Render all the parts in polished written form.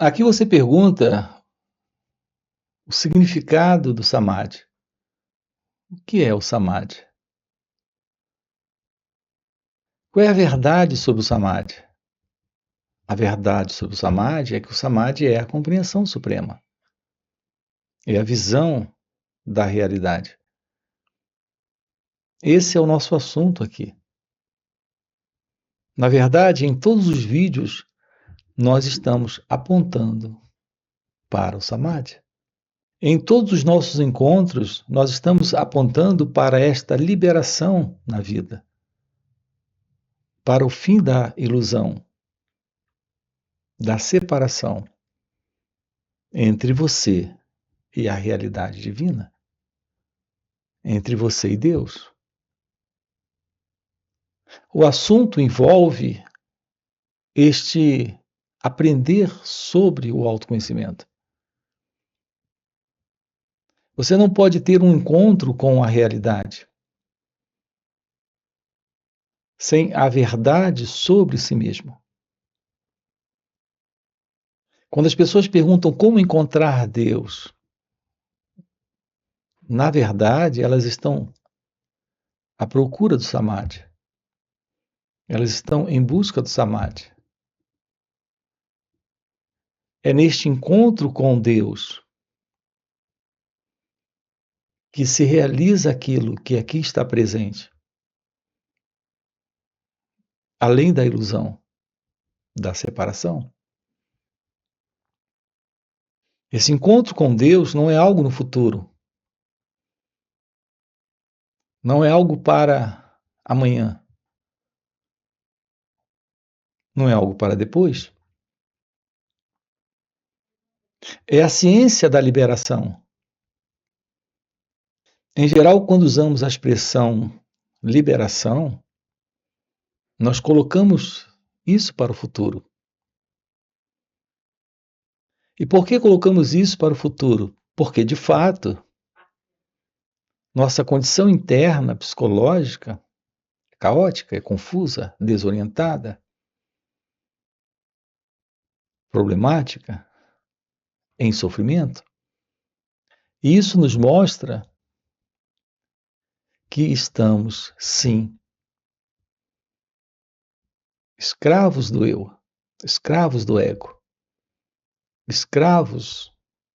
Aqui você pergunta o significado do Samadhi. O que é o Samadhi? Qual é a verdade sobre o Samadhi? A verdade sobre o Samadhi é que o Samadhi é a compreensão suprema, é a visão da realidade. Esse é o nosso assunto aqui. Na verdade, em todos os vídeos, nós estamos apontando para o Samadhi. Em todos os nossos encontros, nós estamos apontando para esta liberação na vida, para o fim da ilusão, da separação entre você e a realidade divina, entre você e Deus. O assunto envolve este aprender sobre o autoconhecimento. Você não pode ter um encontro com a realidade sem a verdade sobre si mesmo. Quando as pessoas perguntam como encontrar Deus, na verdade, elas estão à procura do Samadhi. Elas estão em busca do Samadhi. É neste encontro com Deus que se realiza aquilo que aqui está presente, além da ilusão da separação. Esse encontro com Deus não é algo no futuro, não é algo para amanhã, não é algo para depois. É a ciência da liberação. Em geral, quando usamos a expressão liberação, nós colocamos isso para o futuro. E por que colocamos isso para o futuro? Porque, de fato, nossa condição interna psicológica é caótica, é confusa, desorientada, problemática, em sofrimento. E isso nos mostra que estamos, sim, escravos do eu, escravos do ego, escravos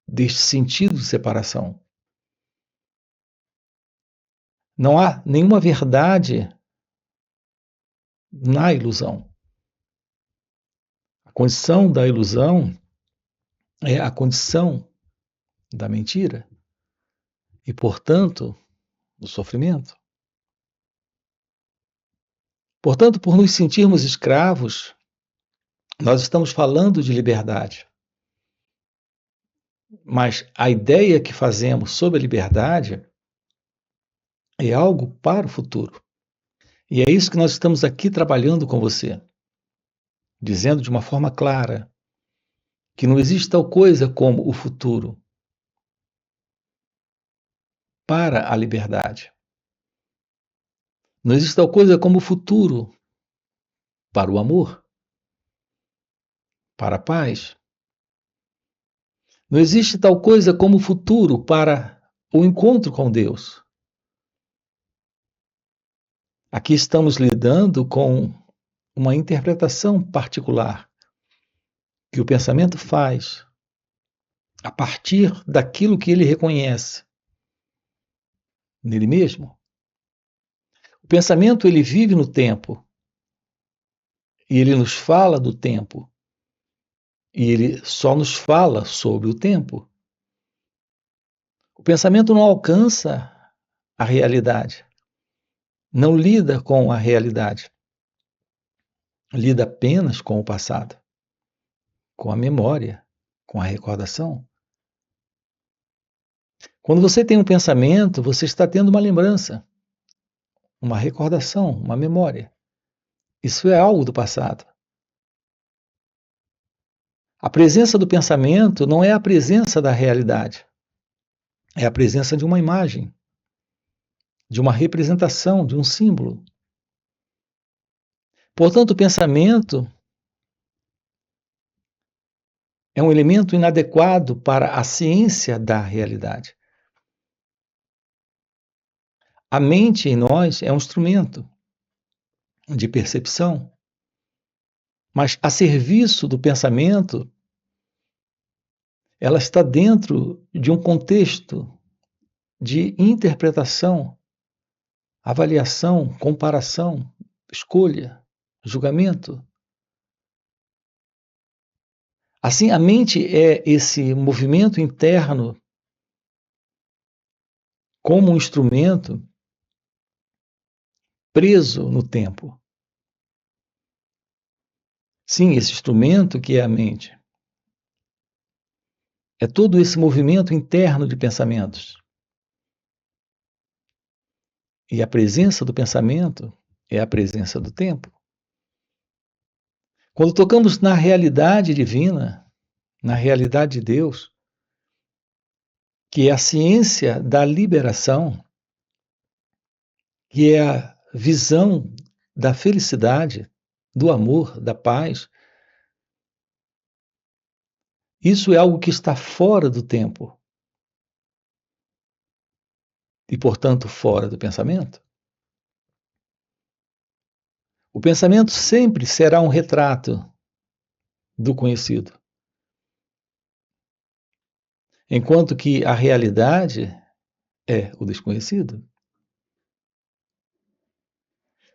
deste sentido de separação. Não há nenhuma verdade na ilusão. A condição da ilusão é a condição da mentira e, portanto, do sofrimento. Portanto, por nos sentirmos escravos, nós estamos falando de liberdade. Mas a ideia que fazemos sobre a liberdade é algo para o futuro. E é isso que nós estamos aqui trabalhando com você, dizendo de uma forma clara que não existe tal coisa como o futuro para a liberdade. Não existe tal coisa como o futuro para o amor, para a paz. Não existe tal coisa como o futuro para o encontro com Deus. Aqui estamos lidando com uma interpretação particular que o pensamento faz a partir daquilo que ele reconhece nele mesmo. O pensamento ele vive no tempo e ele nos fala do tempo e ele só nos fala sobre o tempo. O pensamento não alcança a realidade, não lida com a realidade, lida apenas com o passado, com a memória, com a recordação. Quando você tem um pensamento, você está tendo uma lembrança, uma recordação, uma memória. Isso é algo do passado. A presença do pensamento não é a presença da realidade, é a presença de uma imagem, de uma representação, de um símbolo. Portanto, o pensamento é um elemento inadequado para a ciência da realidade. A mente em nós é um instrumento de percepção, mas a serviço do pensamento, ela está dentro de um contexto de interpretação, avaliação, comparação, escolha, julgamento. Assim, a mente é esse movimento interno como um instrumento preso no tempo. Sim, esse instrumento que é a mente. É todo esse movimento interno de pensamentos. E a presença do pensamento é a presença do tempo. Quando tocamos na realidade divina, na realidade de Deus, que é a ciência da liberação, que é a visão da felicidade, do amor, da paz, isso é algo que está fora do tempo e, portanto, fora do pensamento. O pensamento sempre será um retrato do conhecido, enquanto que a realidade é o desconhecido.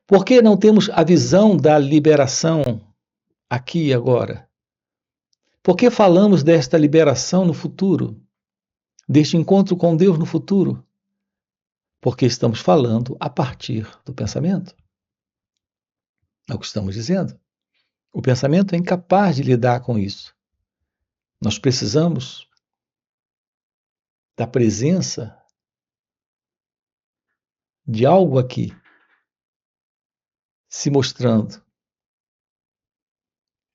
Por que não temos a visão da liberação aqui e agora? Por que falamos desta liberação no futuro, deste encontro com Deus no futuro? Porque estamos falando a partir do pensamento. É o que estamos dizendo. O pensamento é incapaz de lidar com isso. Nós precisamos da presença de algo aqui se mostrando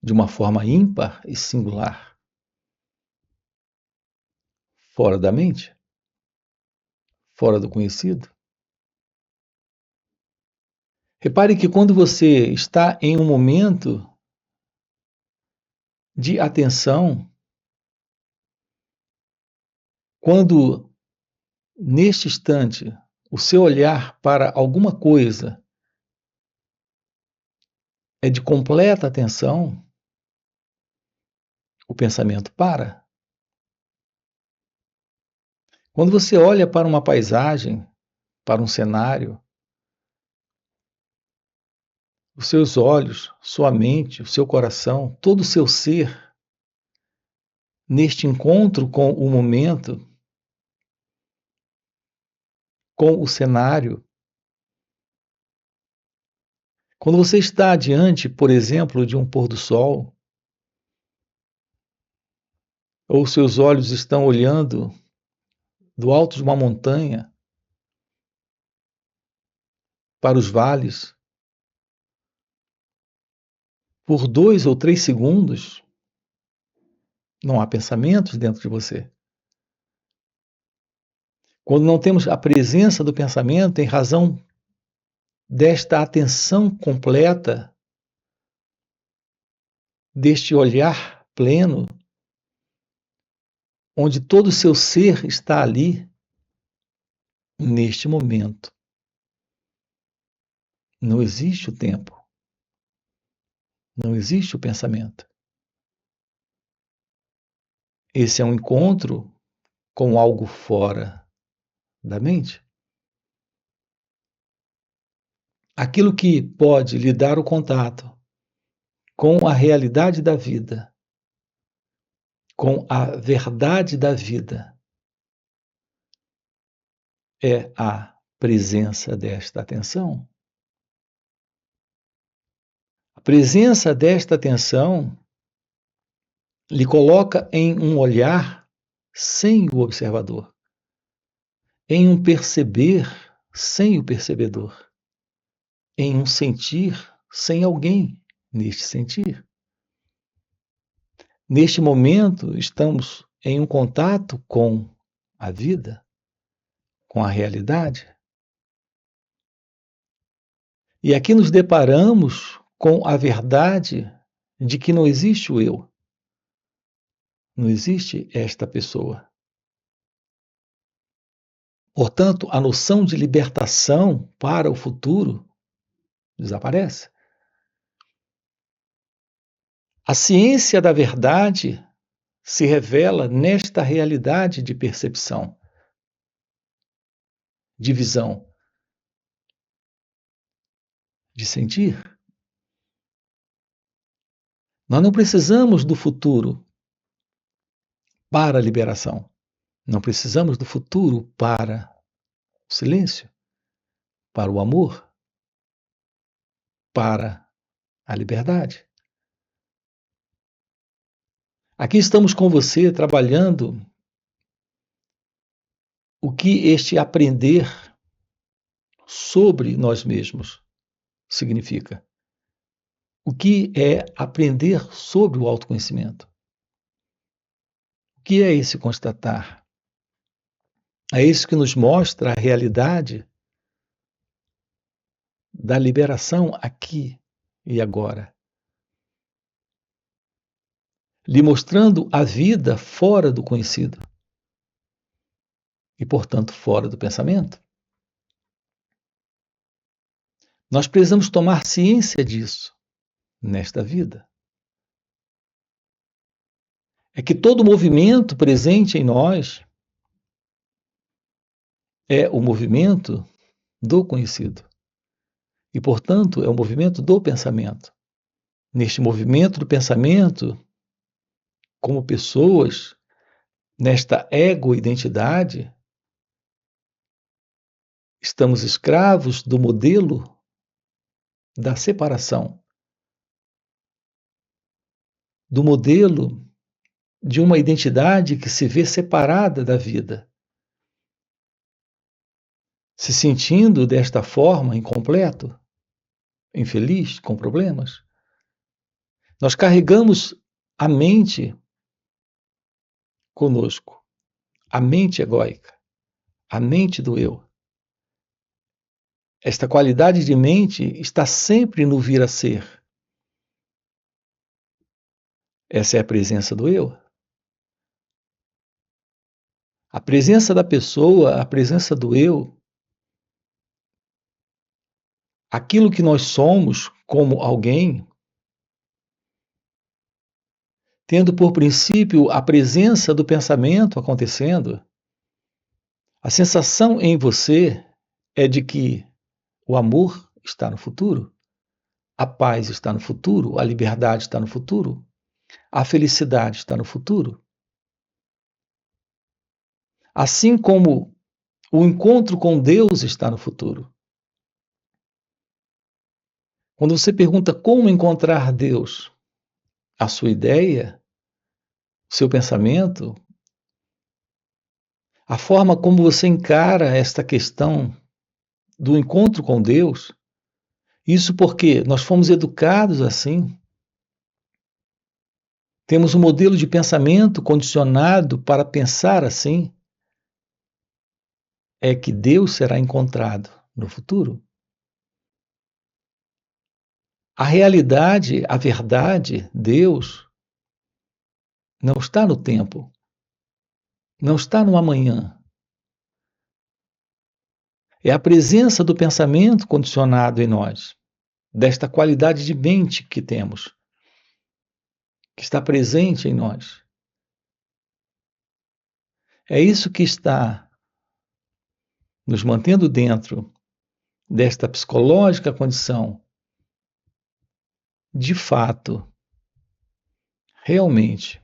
de uma forma ímpar e singular, fora da mente, fora do conhecido. Repare que quando você está em um momento de atenção, quando neste instante o seu olhar para alguma coisa é de completa atenção, o pensamento para. Quando você olha para uma paisagem, para um cenário, os seus olhos, sua mente, o seu coração, todo o seu ser, neste encontro com o momento, com o cenário. Quando você está diante, por exemplo, de um pôr do sol, ou seus olhos estão olhando do alto de uma montanha para os vales, por 2 ou 3 segundos, não há pensamentos dentro de você. Quando não temos a presença do pensamento, em razão desta atenção completa, deste olhar pleno, onde todo o seu ser está ali, neste momento. Não existe o tempo. Não existe o pensamento. Esse é um encontro com algo fora da mente. Aquilo que pode lhe dar o contato com a realidade da vida, com a verdade da vida, é a presença desta atenção. A presença desta atenção lhe coloca em um olhar sem o observador, em um perceber sem o percebedor, em um sentir sem alguém neste sentir. Neste momento, estamos em um contato com a vida, com a realidade. E aqui nos deparamos com a verdade de que não existe o eu. Não existe esta pessoa. Portanto, a noção de libertação para o futuro desaparece. A ciência da verdade se revela nesta realidade de percepção, de visão, de sentir. Nós não precisamos do futuro para a liberação. Não precisamos do futuro para o silêncio, para o amor, para a liberdade. Aqui estamos com você trabalhando o que este aprender sobre nós mesmos significa. O que é aprender sobre o autoconhecimento? O que é esse constatar? É isso que nos mostra a realidade da liberação aqui e agora. Lhe mostrando a vida fora do conhecido e, portanto, fora do pensamento. Nós precisamos tomar ciência disso nesta vida. É que todo movimento presente em nós é o movimento do conhecido e, portanto, é o movimento do pensamento. Neste movimento do pensamento, como pessoas, nesta ego-identidade, estamos escravos do modelo da separação, do modelo de uma identidade que se vê separada da vida, se sentindo desta forma incompleto, infeliz, com problemas. Nós carregamos a mente conosco, a mente egóica, a mente do eu. Esta qualidade de mente está sempre no vir a ser. Essa é a presença do eu. A presença da pessoa, a presença do eu, aquilo que nós somos como alguém, tendo por princípio a presença do pensamento acontecendo, a sensação em você é de que o amor está no futuro, a paz está no futuro, a liberdade está no futuro, a felicidade está no futuro. Assim como o encontro com Deus está no futuro. Quando você pergunta como encontrar Deus, a sua ideia, o seu pensamento, a forma como você encara esta questão do encontro com Deus, isso porque nós fomos educados assim. Temos um modelo de pensamento condicionado para pensar assim. É que Deus será encontrado no futuro. A realidade, a verdade, Deus, não está no tempo, não está no amanhã. É a presença do pensamento condicionado em nós, desta qualidade de mente que temos, que está presente em nós. É isso que está nos mantendo dentro desta psicológica condição, de fato, realmente,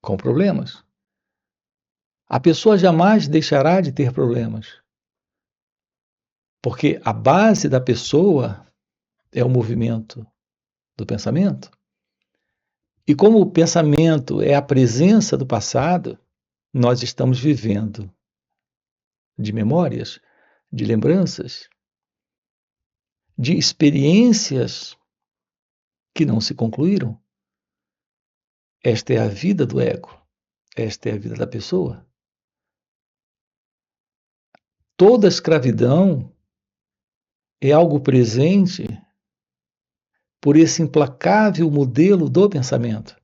com problemas. A pessoa jamais deixará de ter problemas, porque a base da pessoa é o movimento do pensamento. E como o pensamento é a presença do passado, nós estamos vivendo de memórias, de lembranças, de experiências que não se concluíram. Esta é a vida do ego, esta é a vida da pessoa. Toda escravidão é algo presente por esse implacável modelo do pensamento,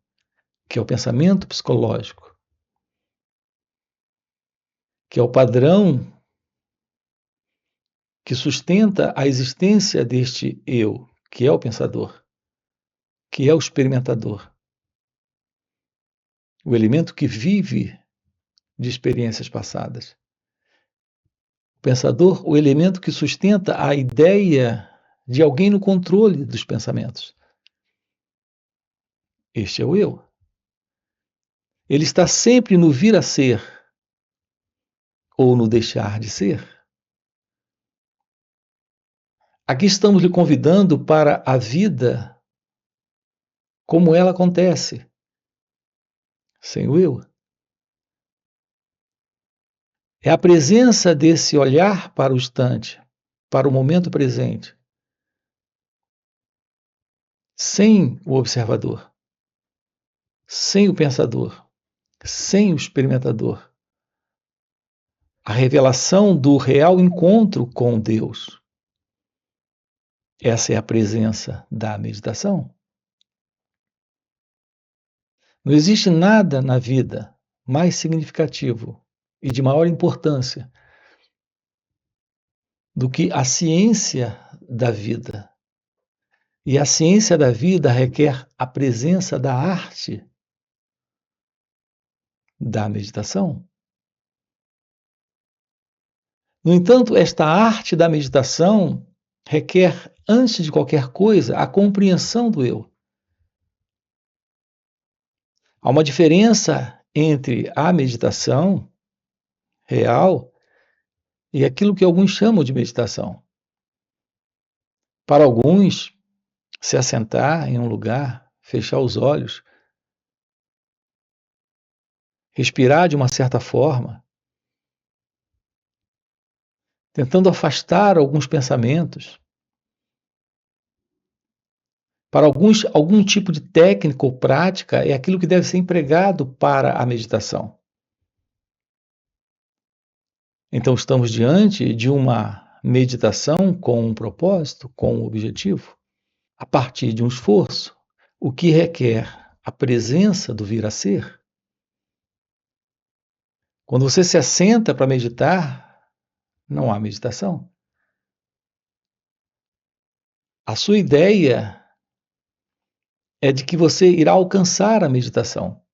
que é o pensamento psicológico, que é o padrão que sustenta a existência deste eu, que é o pensador, que é o experimentador, o elemento que vive de experiências passadas. O pensador, o elemento que sustenta a ideia de alguém no controle dos pensamentos. Este é o eu. Ele está sempre no vir a ser ou no deixar de ser. Aqui estamos lhe convidando para a vida como ela acontece, sem o eu. É a presença desse olhar para o instante, para o momento presente, sem o observador, sem o pensador, sem o experimentador. A revelação do real encontro com Deus. Essa é a presença da meditação. Não existe nada na vida mais significativo e de maior importância do que a ciência da vida. E a ciência da vida requer a presença da arte da meditação. No entanto, esta arte da meditação requer, antes de qualquer coisa, a compreensão do eu. Há uma diferença entre a meditação real e aquilo que alguns chamam de meditação. Para alguns, se assentar em um lugar, fechar os olhos, respirar de uma certa forma, tentando afastar alguns pensamentos. Para alguns, algum tipo de técnica ou prática é aquilo que deve ser empregado para a meditação. Então, estamos diante de uma meditação com um propósito, com um objetivo, a partir de um esforço, o que requer a presença do vir a ser. Quando você se assenta para meditar, não há meditação. A sua ideia é de que você irá alcançar a meditação.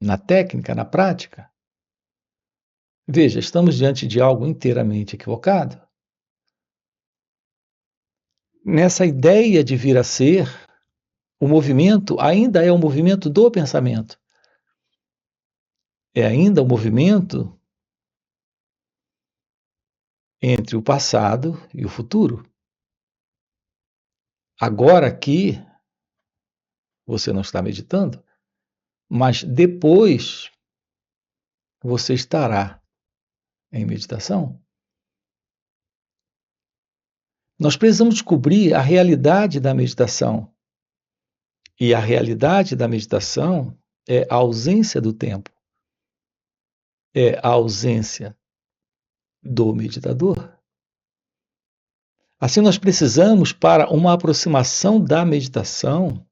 Na técnica, na prática. Veja, estamos diante de algo inteiramente equivocado. Nessa ideia de vir a ser, o movimento ainda é o movimento do pensamento. É ainda o movimento entre o passado e o futuro. Agora aqui, você não está meditando, mas depois você estará em meditação. Nós precisamos descobrir a realidade da meditação. E a realidade da meditação é a ausência do tempo. É a ausência do meditador. Assim, nós precisamos, para uma aproximação da meditação,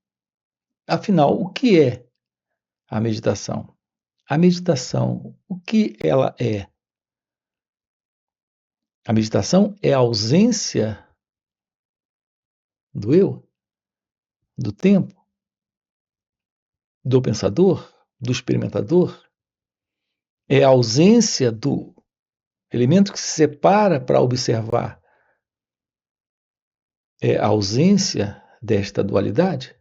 afinal, o que é a meditação? A meditação, o que ela é? A meditação é a ausência do eu, do tempo, do pensador, do experimentador. É a ausência do elemento que se separa para observar. É a ausência desta dualidade.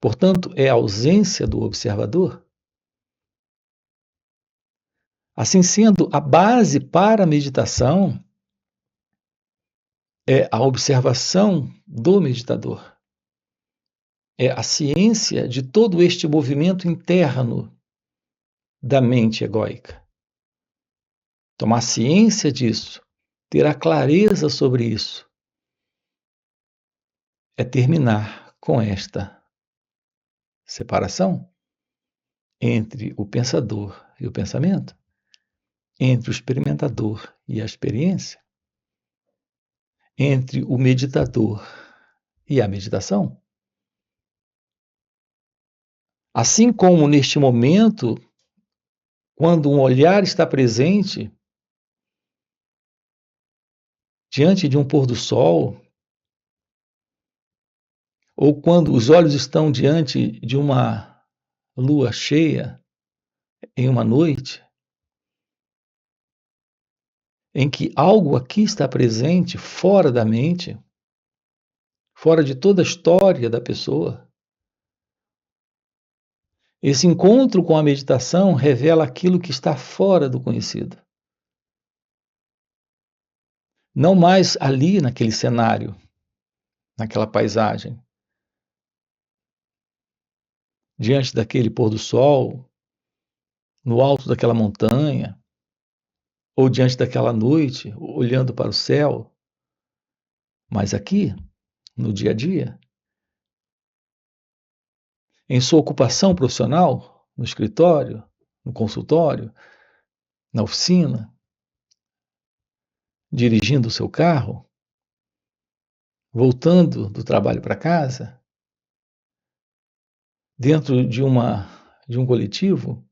Portanto, é a ausência do observador. Assim sendo, a base para a meditação é a observação do meditador. É a ciência de todo este movimento interno da mente egóica. Tomar ciência disso, ter a clareza sobre isso, é terminar com esta separação entre o pensador e o pensamento, entre o experimentador e a experiência, entre o meditador e a meditação. Assim como neste momento, quando um olhar está presente diante de um pôr do sol, ou quando os olhos estão diante de uma lua cheia em uma noite, em que algo aqui está presente fora da mente, fora de toda a história da pessoa. Esse encontro com a meditação revela aquilo que está fora do conhecido. Não mais ali naquele cenário, naquela paisagem, diante daquele pôr do sol, no alto daquela montanha, ou diante daquela noite, olhando para o céu, mas aqui, no dia a dia, em sua ocupação profissional, no escritório, no consultório, na oficina, dirigindo o seu carro, voltando do trabalho para casa, dentro de um coletivo,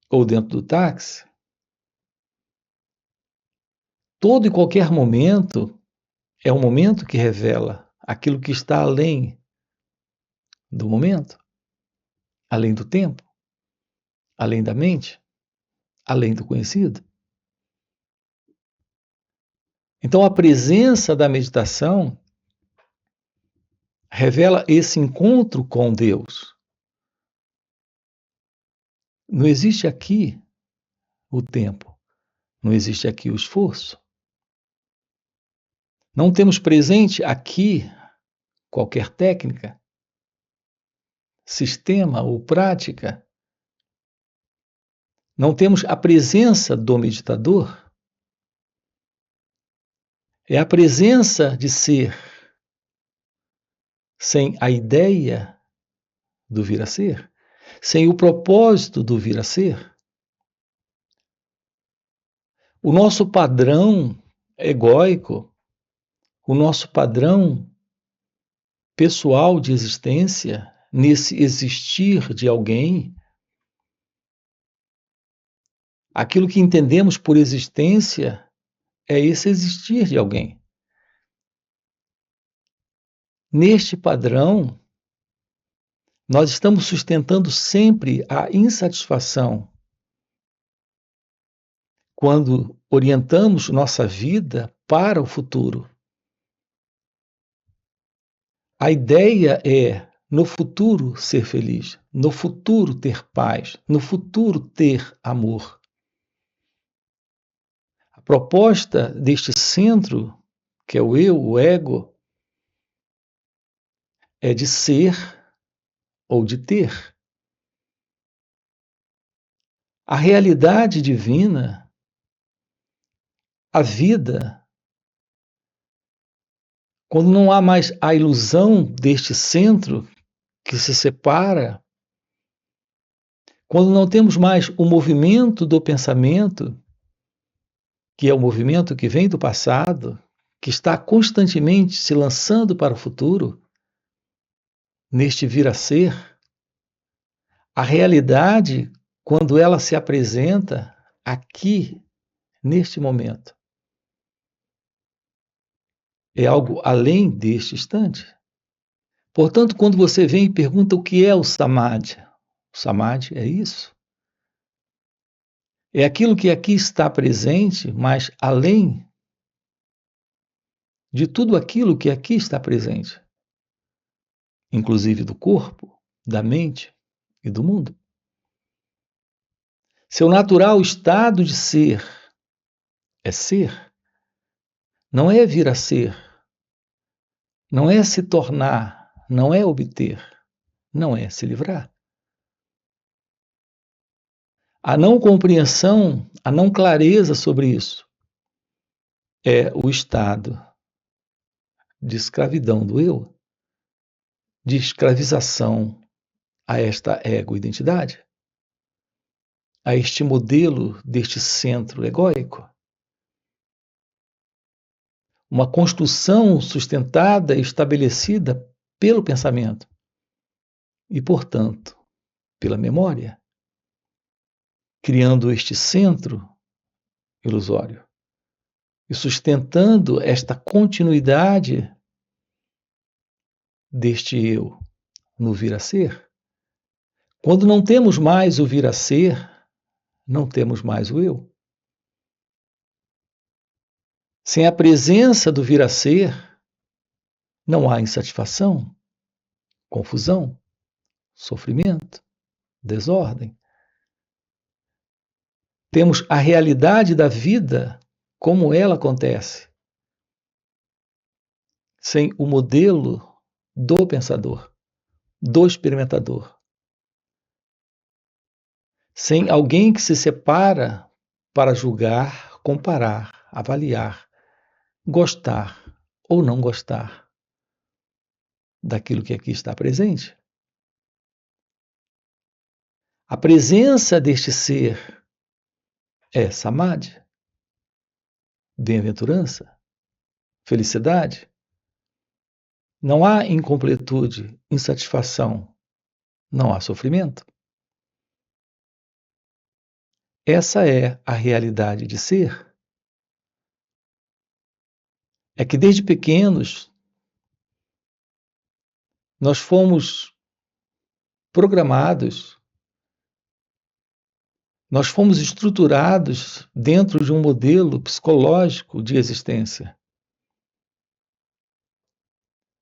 ou dentro do táxi, todo e qualquer momento é um momento que revela aquilo que está além do momento, além do tempo, além da mente, além do conhecido. Então, a presença da meditação revela esse encontro com Deus. Não existe aqui o tempo, não existe aqui o esforço. Não temos presente aqui qualquer técnica, sistema ou prática. Não temos a presença do meditador. É a presença de ser sem a ideia do vir a ser, sem o propósito do vir a ser. O nosso padrão egóico, o nosso padrão pessoal de existência, nesse existir de alguém, aquilo que entendemos por existência é esse existir de alguém. Neste padrão, nós estamos sustentando sempre a insatisfação quando orientamos nossa vida para o futuro. A ideia é, no futuro, ser feliz, no futuro, ter paz, no futuro, ter amor. A proposta deste centro, que é o eu, o ego, é de ser ou de ter. A realidade divina, a vida, quando não há mais a ilusão deste centro que se separa, quando não temos mais o movimento do pensamento, que é o movimento que vem do passado, que está constantemente se lançando para o futuro, neste vir a ser, a realidade, quando ela se apresenta aqui, neste momento, é algo além deste instante. Portanto, quando você vem e pergunta o que é o Samadhi, o Samadhi é isso. É aquilo que aqui está presente, mas além de tudo aquilo que aqui está presente, inclusive do corpo, da mente e do mundo. Seu natural estado de ser é ser, não é vir a ser, não é se tornar, não é obter, não é se livrar. A não compreensão, a não clareza sobre isso é o estado de escravidão do eu, de escravização a esta ego-identidade, a este modelo deste centro egóico. Uma construção sustentada e estabelecida pelo pensamento, e, portanto, pela memória, criando este centro ilusório e sustentando esta continuidade deste eu no vir a ser. Quando não temos mais o vir a ser, não temos mais o eu. Sem a presença do vir a ser, não há insatisfação, confusão, sofrimento, desordem. Temos a realidade da vida como ela acontece, sem o modelo do pensador, do experimentador. Sem alguém que se separa para julgar, comparar, avaliar, gostar ou não gostar daquilo que aqui está presente. A presença deste ser é samadhi, bem-aventurança, felicidade. Não há incompletude, insatisfação, não há sofrimento. Essa é a realidade de ser. É que desde pequenos nós fomos programados, nós fomos estruturados dentro de um modelo psicológico de existência.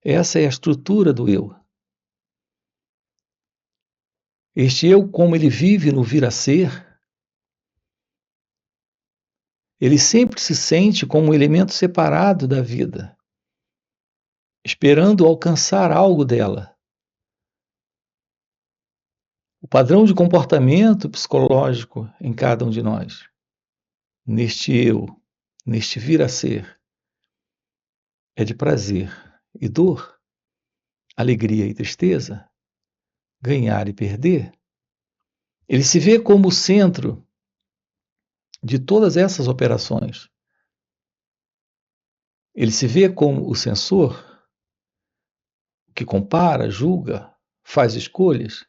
Essa é a estrutura do eu. Este eu, como ele vive no vir a ser, ele sempre se sente como um elemento separado da vida, esperando alcançar algo dela. O padrão de comportamento psicológico em cada um de nós, neste eu, neste vir a ser, é de prazer e dor, alegria e tristeza, ganhar e perder. Ele se vê como o centro de todas essas operações. Ele se vê como o censor que compara, julga, faz escolhas,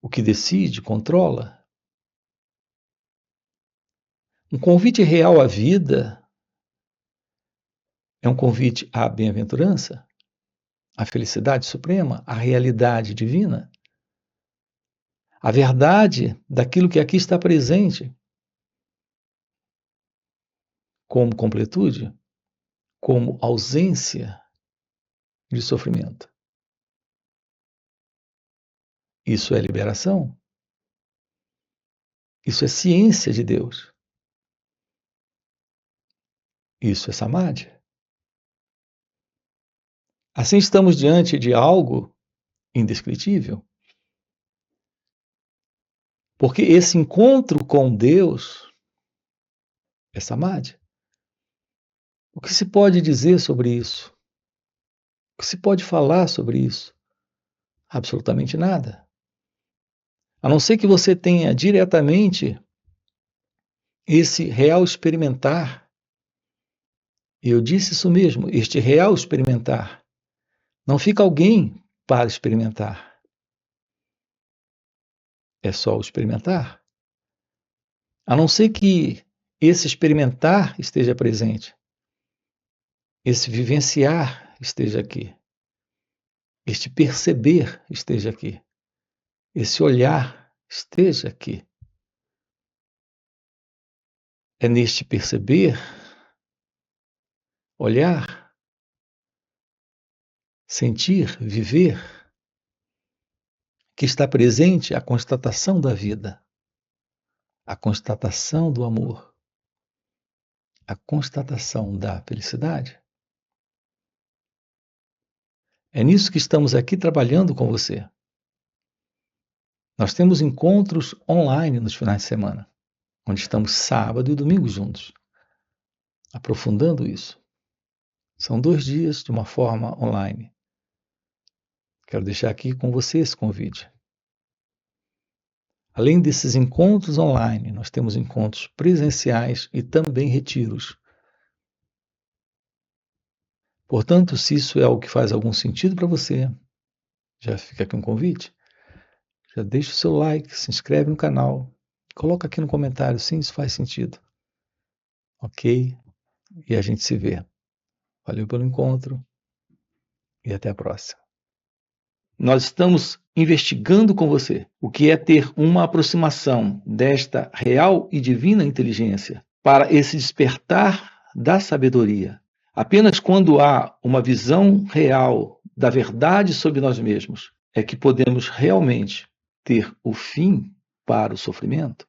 o que decide, controla. Um convite real à vida é um convite à bem-aventurança, à felicidade suprema, à realidade divina, à verdade daquilo que aqui está presente, como completude, como ausência de sofrimento. Isso é liberação. Isso é ciência de Deus. Isso é samadhi. Assim estamos diante de algo indescritível. Porque esse encontro com Deus é samadhi. O que se pode dizer sobre isso? O que se pode falar sobre isso? Absolutamente nada. A não ser que você tenha diretamente esse real experimentar. Eu disse isso mesmo, este real experimentar. Não fica alguém para experimentar. É só o experimentar. A não ser que esse experimentar esteja presente, esse vivenciar esteja aqui, este perceber esteja aqui, esse olhar esteja aqui. É neste perceber, olhar, sentir, viver, que está presente a constatação da vida, a constatação do amor, a constatação da felicidade. É nisso que estamos aqui trabalhando com você. Nós temos encontros online nos finais de semana, onde estamos sábado e domingo juntos, aprofundando isso. São 2 dias de uma forma online. Quero deixar aqui com você esse convite. Além desses encontros online, nós temos encontros presenciais e também retiros. Portanto, se isso é algo que faz algum sentido para você, Já fica aqui um convite. Já deixa o seu like, se inscreve no canal, coloca aqui no comentário sim, isso faz sentido. Ok? E a gente se vê. Valeu pelo encontro e até a próxima. Nós estamos investigando com você o que é ter uma aproximação desta real e divina inteligência para esse despertar da sabedoria. Apenas quando há uma visão real da verdade sobre nós mesmos é que podemos realmente ter o fim para o sofrimento.